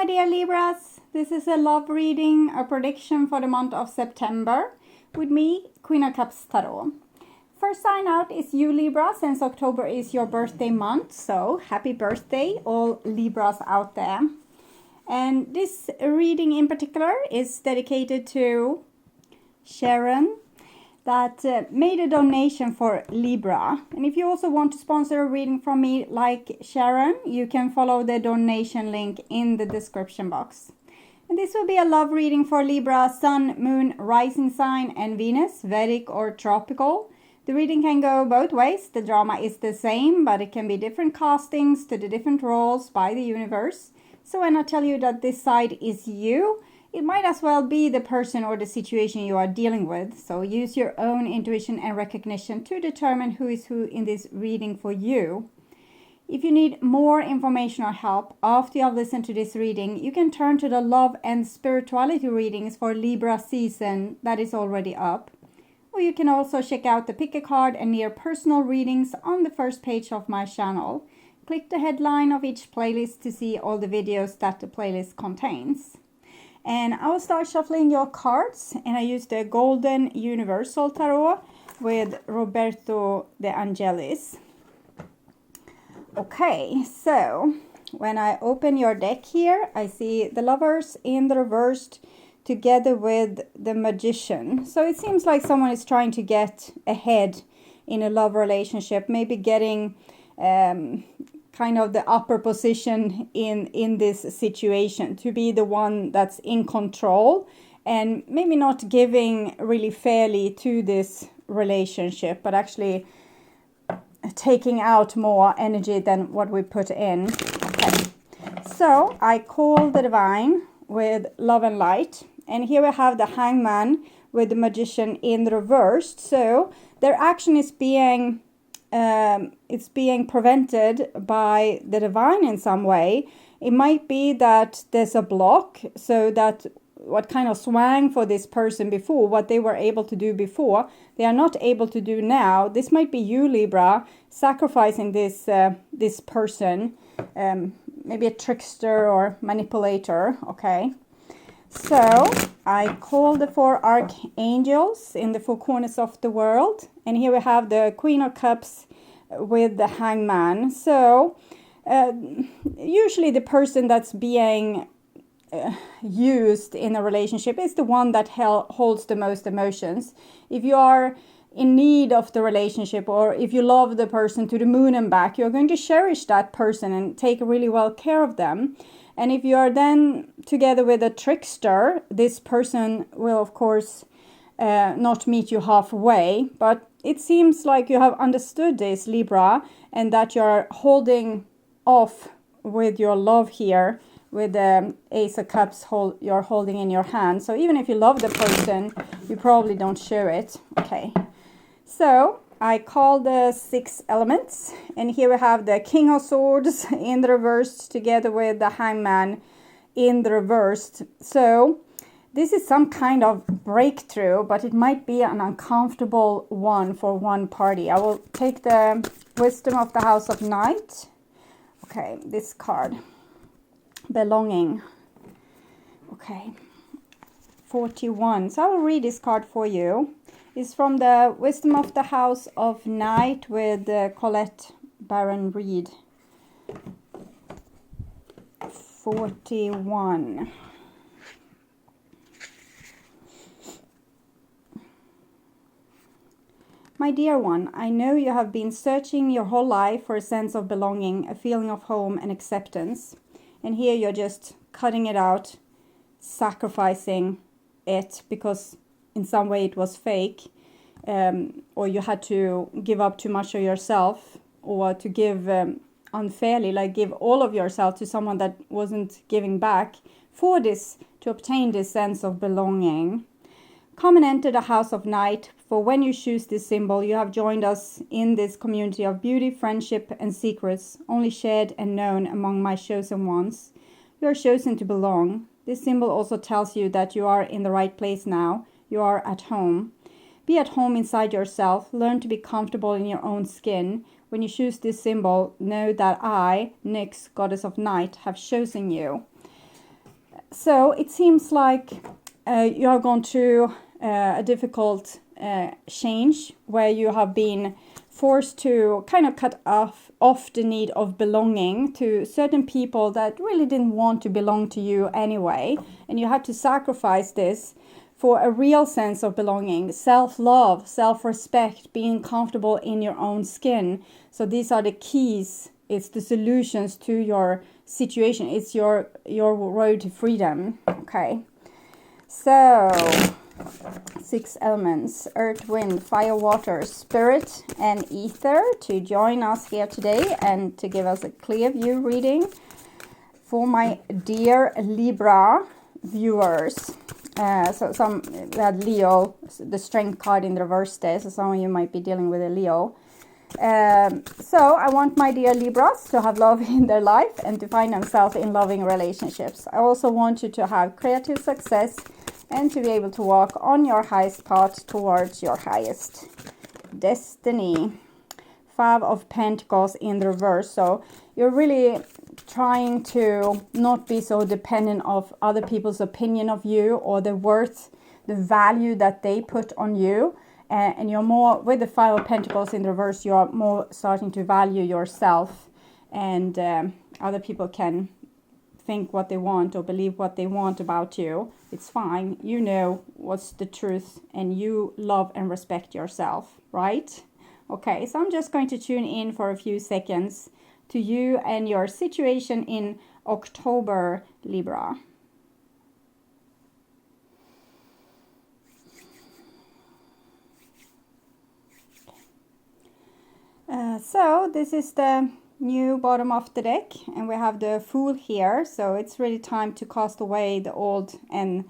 my dear Libras. This is a love reading, a prediction for the month of September with me, Queen of Cups Tarot. First sign out is you, Libra, since October is your birthday month. So happy birthday, all Libras out there. And this reading in particular is dedicated to Sharon, that made a donation for Libra. And if you also want to sponsor a reading from me like Sharon, you can follow the donation link in the description box. And this will be a love reading for Libra, Sun, Moon, Rising sign and Venus, Vedic or tropical. The reading can go both ways. The drama is the same, but it can be different castings to the different roles by the universe. So when I tell you that this side is you, it might as well be the person or the situation you are dealing with. So use your own intuition and recognition to determine who is who in this reading for you. If you need more information or help after you have listened to this reading, you can turn to the love and spirituality readings for Libra season that is already up. Or you can also check out the pick a card and near personal readings on the first page of my channel. Click the headline of each playlist to see all the videos that the playlist contains. And I will start shuffling your cards, and I use the Golden Universal Tarot with Roberto De Angelis. Okay, so when I open your deck here, I see the Lovers in the reversed together with the Magician. So it seems like someone is trying to get ahead in a love relationship, maybe getting kind of the upper position in this situation, to be the one that's in control and maybe not giving really fairly to this relationship, but actually taking out more energy than what we put in. Okay, so I call the Divine with Love and Light, and here we have the Hangman with the Magician in the reversed. So their action is being it's being prevented by the Divine in some way. It might be that there's a block, so that what kind of swang for this person before, what they were able to do before, they are not able to do now. This might be you, Libra, sacrificing this this person, maybe a trickster or manipulator. Okay, so I call the four archangels in the four corners of the world, and here we have the Queen of Cups with the Hangman. So usually the person that's being used in a relationship is the one that holds the most emotions. If you are in need of the relationship, or if you love the person to the moon and back, you're going to cherish that person and take really well care of them. And if you are then together with a trickster, this person will of course not meet you halfway. But it seems like you have understood this, Libra, and that you're holding off with your love here with the Ace of Cups you're holding in your hand. So even if you love the person, you probably don't show it. Okay, so I call the six elements, and here we have the King of Swords in the reversed together with the Hangman in the reversed. So this is some kind of breakthrough, but it might be an uncomfortable one for one party. I will take the Wisdom of the House of Night. Okay, this card. Belonging. Okay, 41. So I will read this card for you. It's from the Wisdom of the House of Night with Colette Baron Reed. 41. My dear one, I know you have been searching your whole life for a sense of belonging, a feeling of home and acceptance. And here you're just cutting it out, sacrificing it because in some way it was fake, or you had to give up too much of yourself, or to give unfairly, like give all of yourself to someone that wasn't giving back for this, to obtain this sense of belonging. Come and enter the House of Night, for when you choose this symbol, you have joined us in this community of beauty, friendship, and secrets, only shared and known among my chosen ones. You are chosen to belong. This symbol also tells you that you are in the right place now. You are at home. Be at home inside yourself. Learn to be comfortable in your own skin. When you choose this symbol, know that I, Nyx, Goddess of Night, have chosen you. So it seems like you are going through a difficult change where you have been forced to kind of cut off the need of belonging to certain people that really didn't want to belong to you anyway. And you had to sacrifice this for a real sense of belonging, self-love, self-respect, being comfortable in your own skin. So these are the keys. It's the solutions to your situation. It's your road to freedom. Okay. So 6 elements: earth, wind, fire, water, spirit, and ether, to join us here today and to give us a clear view reading for my dear Libra viewers. So we had Leo, the strength card in the reverse there, so some of you might be dealing with a Leo. So I want my dear Libras to have love in their life and to find themselves in loving relationships. I also want you to have creative success and to be able to walk on your highest path towards your highest destiny. 5 of Pentacles in the reverse. So you're really trying to not be so dependent of other people's opinion of you or the worth, the value that they put on you. And you're more, with the 5 of Pentacles in the reverse, you're more starting to value yourself, and other people can think what they want or believe what they want about you. It's fine. You know what's the truth, and you love and respect yourself, right? Okay, so I'm just going to tune in for a few seconds to you and your situation in October, Libra. So this is the new bottom of the deck, and we have the Fool here. So it's really time to cast away the old and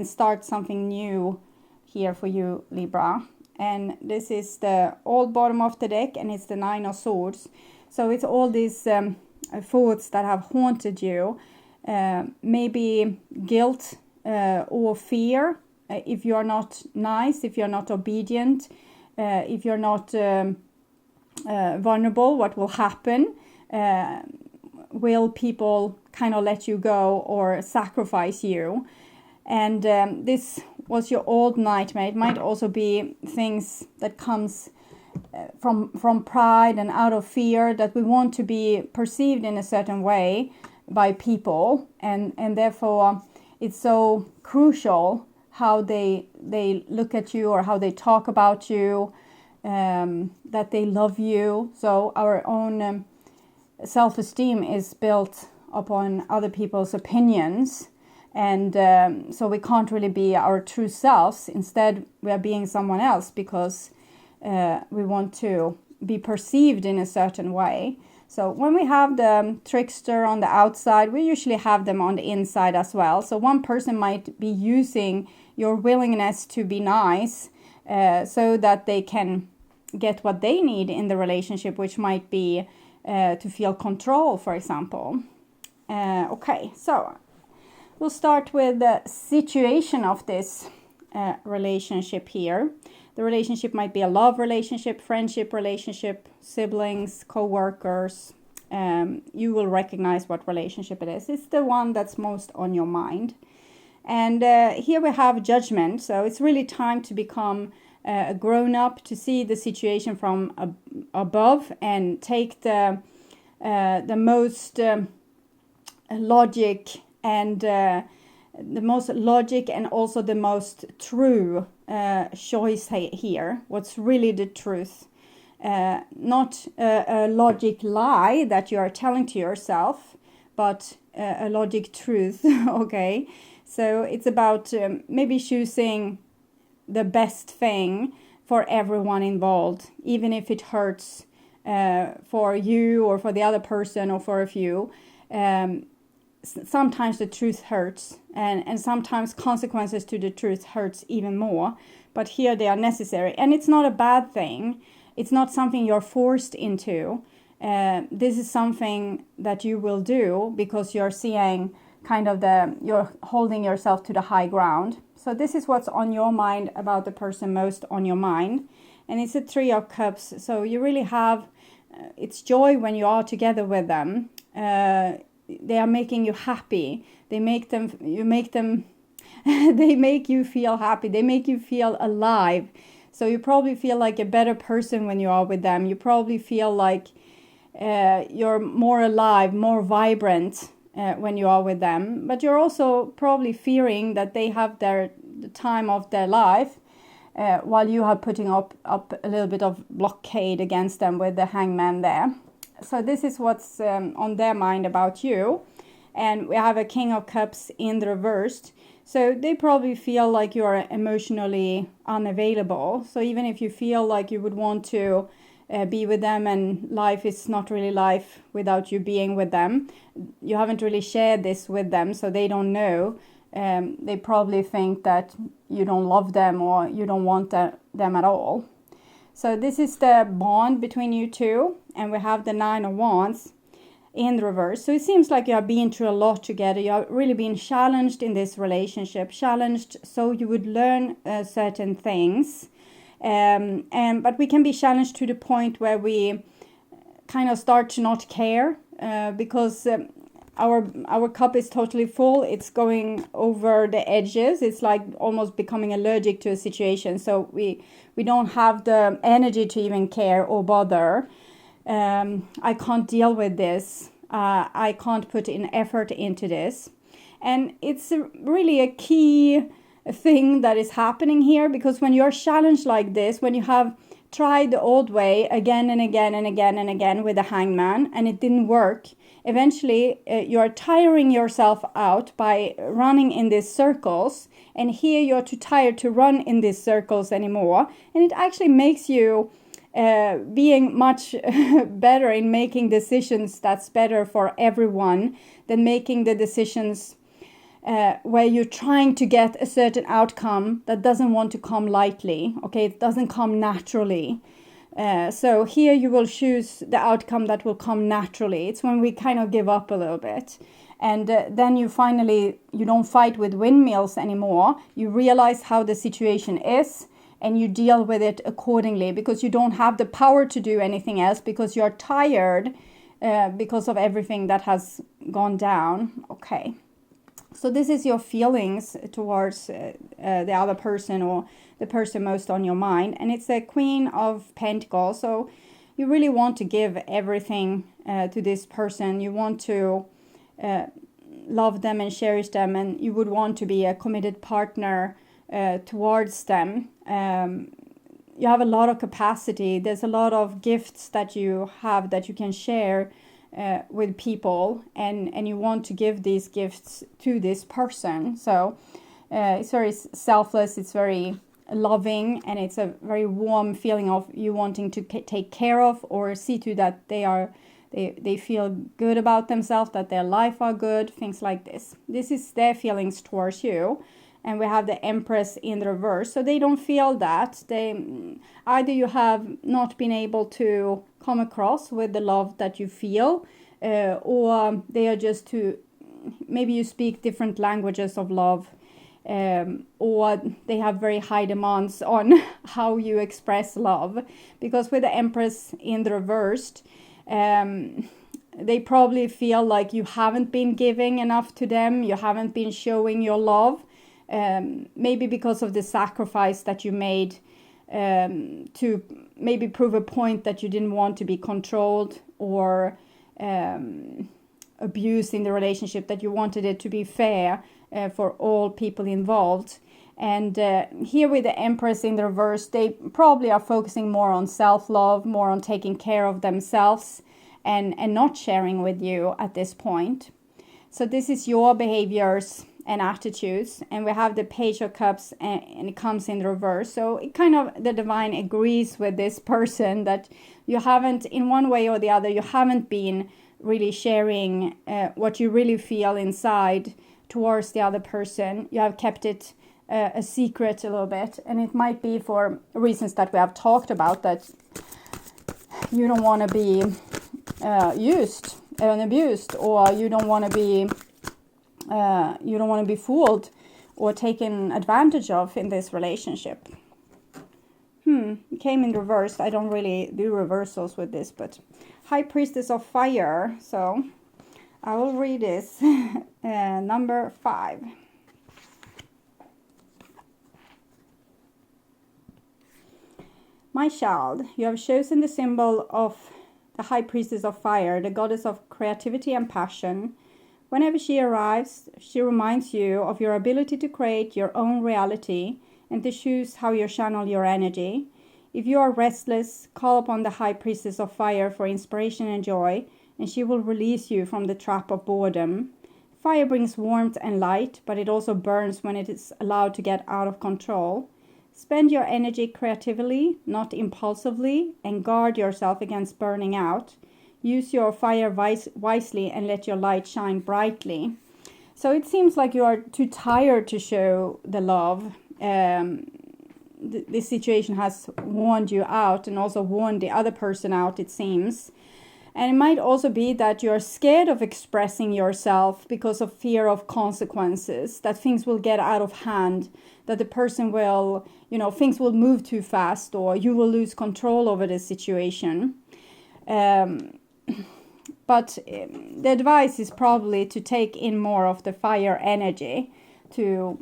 start something new here for you, Libra. And this is the old bottom of the deck, and it's the 9 of Swords. So it's all these thoughts that have haunted you, maybe guilt or fear if you're not nice, if you're not obedient, if you're not vulnerable. What will happen? Will people kind of let you go or sacrifice you? And this was your old nightmare. It might also be things that comes from pride and out of fear, that we want to be perceived in a certain way by people, and therefore it's so crucial how they look at you or how they talk about you, that they love you. So our own self-esteem is built upon other people's opinions, and so we can't really be our true selves. Instead, we are being someone else because we want to be perceived in a certain way. So when we have the trickster on the outside, we usually have them on the inside as well. So one person might be using your willingness to be nice so that they can get what they need in the relationship, which might be to feel control, for example. Okay, so we'll start with the situation of this relationship here. The relationship might be a love relationship, friendship relationship, siblings, co-workers. You will recognize what relationship it is. It's the one that's most on your mind. And here we have judgment. So it's really time to become a grown-up, to see the situation from above and take the most logic and the most logic and also the most true choice here. What's really the truth, not a logic lie that you are telling to yourself, but a logic truth. Okay, so it's about maybe choosing the best thing for everyone involved, even if it hurts for you or for the other person or for a few. Sometimes the truth hurts, and sometimes consequences to the truth hurts even more, but here they are necessary, and it's not a bad thing. It's not something you're forced into. This is something that you will do because you're seeing kind of you're holding yourself to the high ground. So this is what's on your mind about the person most on your mind, and it's a 3 of Cups. So you really have it's joy when you are together with them. they are making you happy. They make them they make you feel happy. They make you feel alive. So you probably feel like a better person when you are with them. You probably feel like you're more alive, more vibrant when you are with them. But you're also probably fearing that they have the time of their life while you are putting up a little bit of blockade against them with the hangman there. So this is what's on their mind about you. And we have a King of Cups in the reversed. So they probably feel like you're emotionally unavailable. So even if you feel like you would want to be with them and life is not really life without you being with them, you haven't really shared this with them, so they don't know. They probably think that you don't love them or you don't want them at all. So this is the bond between you two, and we have the Nine of Wands in the reverse. So it seems like you have been through a lot together. You have really been challenged in this relationship, challenged so you would learn certain things. But we can be challenged to the point where we kind of start to not care because our cup is totally full. It's going over the edges. It's like almost becoming allergic to a situation. So we don't have the energy to even care or bother. I can't deal with this. I can't put in effort into this. And it's really a key thing that is happening here, because when you're challenged like this, when you have tried the old way again and again and again and again with the hangman and it didn't work, eventually you're tiring yourself out by running in these circles, and here you're too tired to run in these circles anymore, and it actually makes you being much better in making decisions that's better for everyone than making the decisions where you're trying to get a certain outcome that doesn't want to come lightly. Okay, it doesn't come naturally. So here you will choose the outcome that will come naturally. It's when we kind of give up a little bit. And then you don't fight with windmills anymore. You realize how the situation is and you deal with it accordingly, because you don't have the power to do anything else, because you're tired because of everything that has gone down. Okay. So this is your feelings towards the other person, or the person most on your mind. And it's a Queen of Pentacles. So you really want to give everything to this person. You want to love them and cherish them. And you would want to be a committed partner towards them. You have a lot of capacity. There's a lot of gifts that you have that you can share with people, and you want to give these gifts to this person. So it's very selfless, it's very loving, and it's a very warm feeling of you wanting to take care of or see to that they feel good about themselves, that their life are good, things like this. This is their feelings towards you. And we have the Empress in the reverse. So they don't feel that. Either you have not been able to come across with the love that you feel, or they are just maybe you speak different languages of love, or they have very high demands on how you express love. Because with the Empress in the reversed, they probably feel like you haven't been giving enough to them. You haven't been showing your love. Maybe because of the sacrifice that you made to maybe prove a point that you didn't want to be controlled or abused in the relationship, that you wanted it to be fair for all people involved. And here with the Empress in the reverse, they probably are focusing more on self-love, more on taking care of themselves, and not sharing with you at this point. So this is your behaviors and attitudes. And we have the Page of Cups, and it comes in the reverse. So it kind of, the divine agrees with this person that you haven't, in one way or the other, you haven't been really sharing what you really feel inside towards the other person. You have kept it a secret a little bit, and it might be for reasons that we have talked about, that you don't want to be used and abused, or you don't want to be fooled or taken advantage of in this relationship. It came in reverse. I don't really do reversals with this, but High Priestess of Fire. So I will read this. Number 5. My child, you have chosen the symbol of the High Priestess of Fire, the goddess of creativity and passion. Whenever she arrives, she reminds you of your ability to create your own reality and to choose how you channel your energy. If you are restless, call upon the High Priestess of Fire for inspiration and joy, and she will release you from the trap of boredom. Fire brings warmth and light, but it also burns when it is allowed to get out of control. Spend your energy creatively, not impulsively, and guard yourself against burning out. Use your fire wisely and let your light shine brightly. So it seems like you are too tired to show the love. This situation has warned you out and also warned the other person out, it seems. And it might also be that you're scared of expressing yourself because of fear of consequences, that things will get out of hand, that the person will, things will move too fast, or you will lose control over the situation. But the advice is probably to take in more of the fire energy, to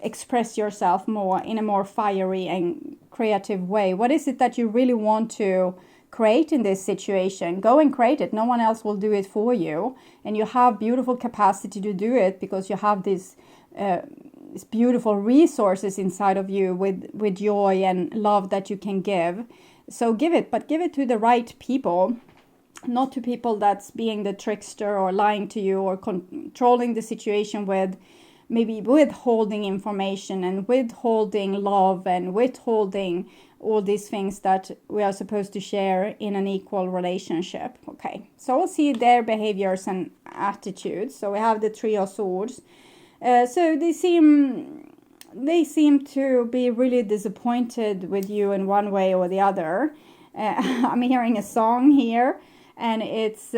express yourself more in a more fiery and creative way. What is it that you really want to create in this situation? Go and create it. No one else will do it for you, and you have beautiful capacity to do it because you have these beautiful resources inside of you with joy and love that you can give. So give it, but give it to the right people, not to people that's being the trickster or lying to you or controlling the situation with maybe withholding information and withholding love and withholding all these things that we are supposed to share in an equal relationship. Okay, so we'll see their behaviors and attitudes. So we have the Three of Swords. So they seem to be really disappointed with you in one way or the other. I'm hearing a song here, and it's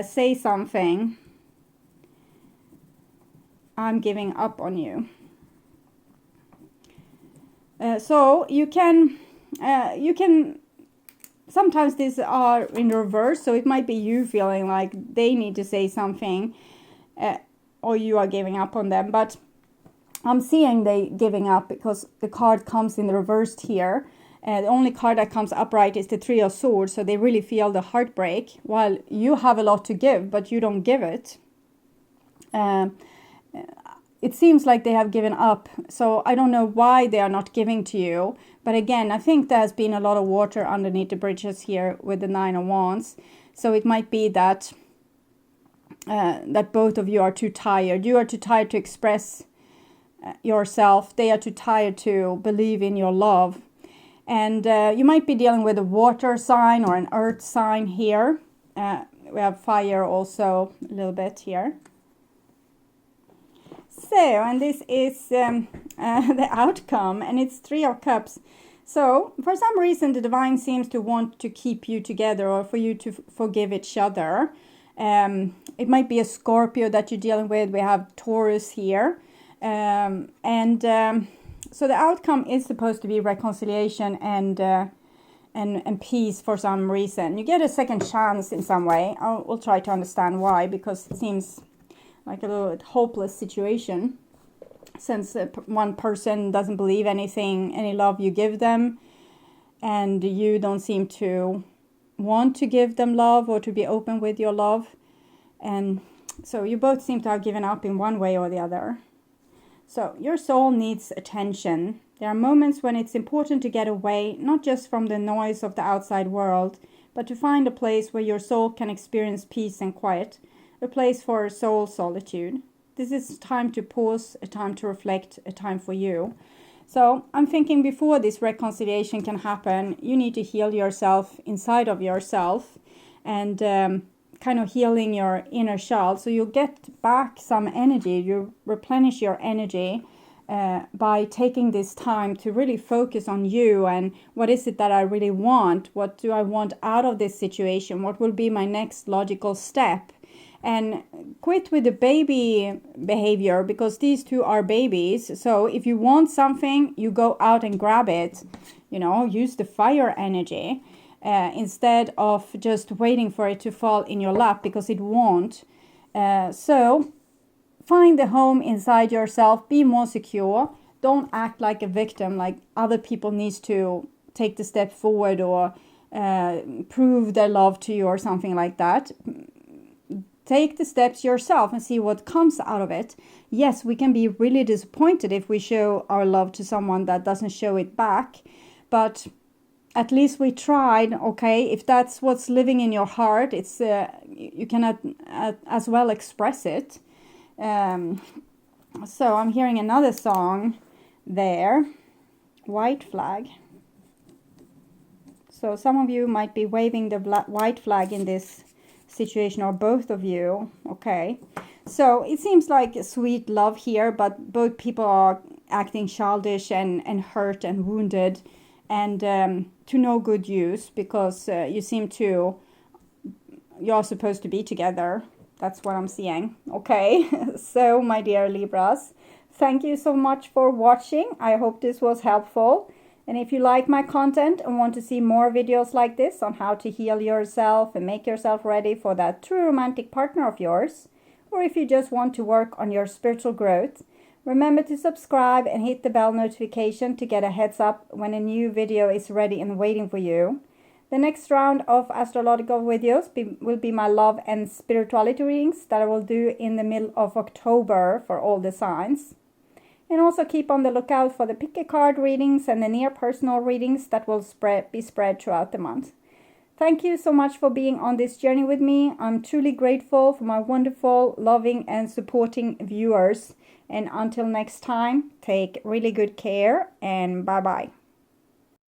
Say Something. I'm giving up on you. So you can, sometimes these are in reverse, so it might be you feeling like they need to say something, or you are giving up on them. But I'm seeing they giving up because the card comes in the reversed here. The only card that comes upright is the Three of Swords, so they really feel the heartbreak, while you have a lot to give, but you don't give it. It seems like they have given up, so I don't know why they are not giving to you. But again, I think there has been a lot of water underneath the bridges here with the Nine of Wands. So it might be that that both of you are too tired. You are too tired to express yourself. They are too tired to believe in your love. And you might be dealing with a water sign or an earth sign here. We have fire also a little bit here. So, and this is the outcome, and it's Three of Cups. So, for some reason, the divine seems to want to keep you together, or for you to forgive each other. It might be a Scorpio that you're dealing with. We have Taurus here. So the outcome is supposed to be reconciliation and peace for some reason. You get a second chance in some way. We'll try to understand why, because it seems like a little hopeless situation, since one person doesn't believe any love you give them, and you don't seem to want to give them love or to be open with your love. And so you both seem to have given up in one way or the other. So your soul needs attention. There are moments when it's important to get away, not just from the noise of the outside world, but to find a place where your soul can experience peace and quiet. A place for soul solitude. This is a time to pause, a time to reflect, a time for you. So I'm thinking before this reconciliation can happen, you need to heal yourself inside of yourself, and kind of healing your inner child. So you'll get back some energy, you replenish your energy by taking this time to really focus on you and what is it that I really want? What do I want out of this situation? What will be my next logical step? And quit with the baby behavior, because these two are babies. So if you want something, you go out and grab it. Use the fire energy. instead of just waiting for it to fall in your lap, because it won't. So find the home inside yourself. Be more secure. Don't act like a victim, like other people needs to take the step forward or prove their love to you or something like that. Take the steps yourself and see what comes out of it. Yes, we can be really disappointed if we show our love to someone that doesn't show it back, but at least we tried. Okay, if that's what's living in your heart, it's you cannot as well express it. So I'm hearing another song there, white flag. So some of you might be waving the white flag in this situation, or both of you. Okay, so it seems like sweet love here, but both people are acting childish and hurt and wounded, and to no good use, because you're supposed to be together. That's what I'm seeing. Okay, so my dear Libras, thank you so much for watching. I hope this was helpful. And if you like my content and want to see more videos like this on how to heal yourself and make yourself ready for that true romantic partner of yours, or if you just want to work on your spiritual growth, remember to subscribe and hit the bell notification to get a heads up when a new video is ready and waiting for you. The next round of astrological videos will be my love and spirituality readings that I will do in the middle of October for all the signs. And also keep on the lookout for the pick a card readings and the near personal readings that will be spread throughout the month. Thank you so much for being on this journey with me. I'm truly grateful for my wonderful, loving and supporting viewers. And until next time, take really good care and bye-bye.